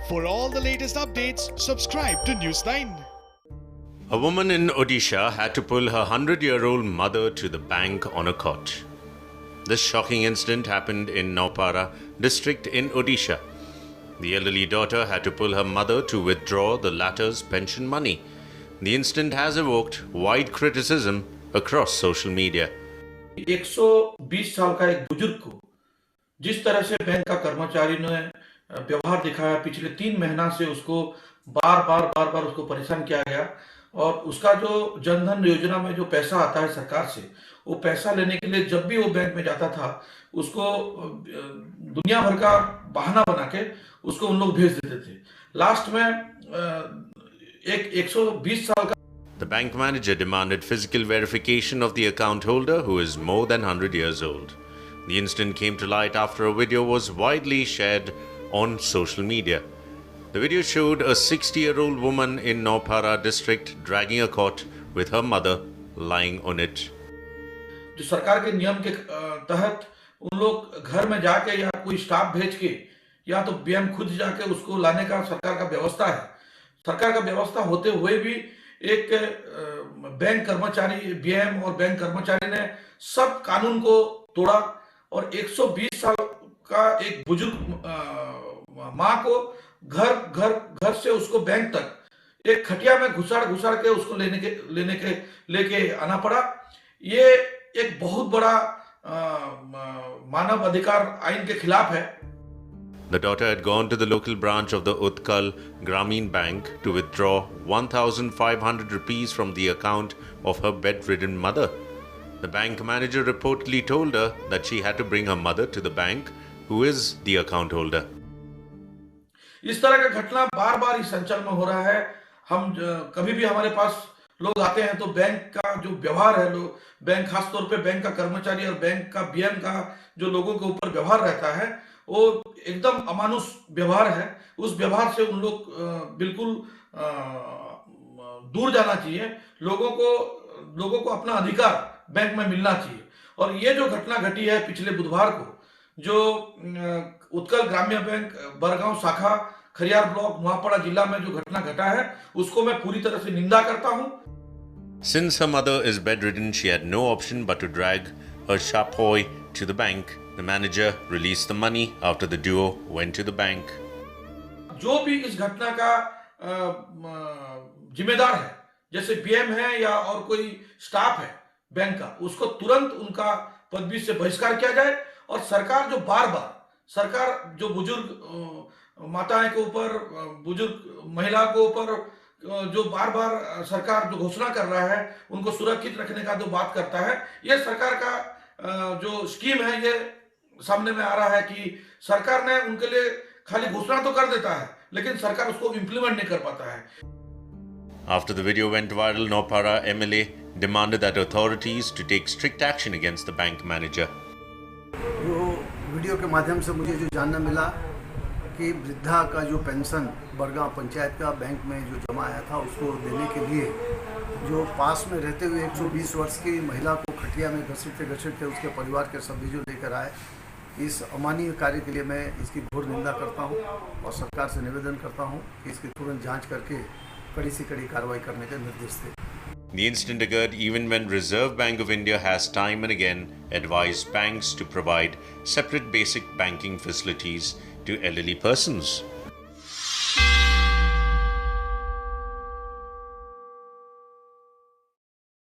For all the latest updates, subscribe to News9. A woman in Odisha had to pull her 100-year-old mother to the bank on a cot. This shocking incident happened in Naupara district in Odisha. The elderly daughter had to pull her mother to withdraw the latter's pension money. The incident has evoked wide criticism across social media. 120 साल का एक बुजुर्ग को जिस तरह से bank का कर्मचारी ने व्यवहार दिखाया, पिछले 3 महीना से उसको बार बार उसको परेशान किया गया और उसका जो जनधन योजना में जो पैसा आता है सरकार से, वो पैसा लेने के लिए जब भी वो बैंक में जाता था, उसको दुनिया भर का बहाना बना के उसको उन लोग भेज देते थे। लास्ट में एक 120 साल का The bank manager demanded physical verification of the account holder, who is more than 100 years old. The incident came to light after a video was widely shared on social media. The video showed a 60-year-old woman in Naupara district dragging a cot with her mother lying on it. जो सरकार के नियम के तहत उन लोग घर में जाके या कोई स्टाफ भेज के या तो बीएम खुद जाके उसको लाने का सरकार का व्यवस्था है। सरकार का व्यवस्था होते हुए भी एक बैंक कर्मचारी, बीएम और बैंक कर्मचारी ने सब कानून को तोड़ा और 120 साल का एक बुजुर्ग माँ को घर से उसको बैंक तक एक खटिया में घुसाड़ के उसको लेके आना पड़ा। ये एक बहुत बड़ा मानव अधिकार आइन के खिलाफ है। The daughter had gone to the local branch of the Utkal Grameen Bank to withdraw 1,500 rupees from the account of her bedridden mother. The bank manager reportedly told her that she had to bring her mother to the bank, who is the account holder. इस तरह का घटना बार इस अंचल में हो रहा है। हम कभी भी हमारे पास लोग आते हैं तो बैंक का जो व्यवहार है, लोग बैंक खासतौर पे बैंक का कर्मचारी और बैंक का बीएम का जो लोगों के ऊपर व्यवहार रहता है, वो एकदम अमानुष व्यवहार है। उस व्यवहार से उन लोग बिल्कुल दूर जाना चाहिए। लोगों को अपना अधिकार बैंक में मिलना चाहिए। और ये जो घटना घटी है पिछले बुधवार को, जो उत्कल ग्रामीण बैंक बरगांव शाखा खरियार ब्लॉक नुआपड़ा जिला में जो घटना घटा है, उसको मैं पूरी तरह से निंदा करता हूं। Since her mother is bedridden, she had no option but to drag her chapoy to the bank. The manager released the money after the duo went to the bank. जो भी इस घटना का जिम्मेदार है, जैसे बीएम है या और कोई स्टाफ है बैंक का, उसको तुरंत उनका पदवी से बहिष्कार किया जाए। और सरकार जो बुजुर्ग माताएं के ऊपर, बुजुर्ग महिला के ऊपर जो बार सरकार जो घोषणा कर रहा है, उनको सुरक्षित रखने का जो बात करता है, ये सरकार का जो स्कीम है, ये सामने में आ रहा है कि सरकार ने उनके लिए खाली घोषणा तो कर देता है, लेकिन सरकार उसको इम्प्लीमेंट नहीं कर पाता है। After the video went viral, Naupara MLA demanded that authorities to take strict action against the bank manager. जो वीडियो के माध्यम से मुझे जो जानना मिला कि वृद्धा का जो पेंशन बरगांव पंचायत का बैंक में जो जमा आया था, उसको देने के लिए जो पास में रहते हुए 120 वर्ष की महिला को खटिया में घसीटते उसके परिवार के सभी जो लेकर आए, इस अमानवीय कार्य के लिए मैं इसकी घोर निंदा करता हूं और सरकार से निवेदन करता हूं कि इसकी तुरंत जांच करके कड़ी से कड़ी कार्रवाई करने के निर्देश दें। The incident occurred even when Reserve Bank of India has time and again advised banks to provide separate basic banking facilities to elderly persons.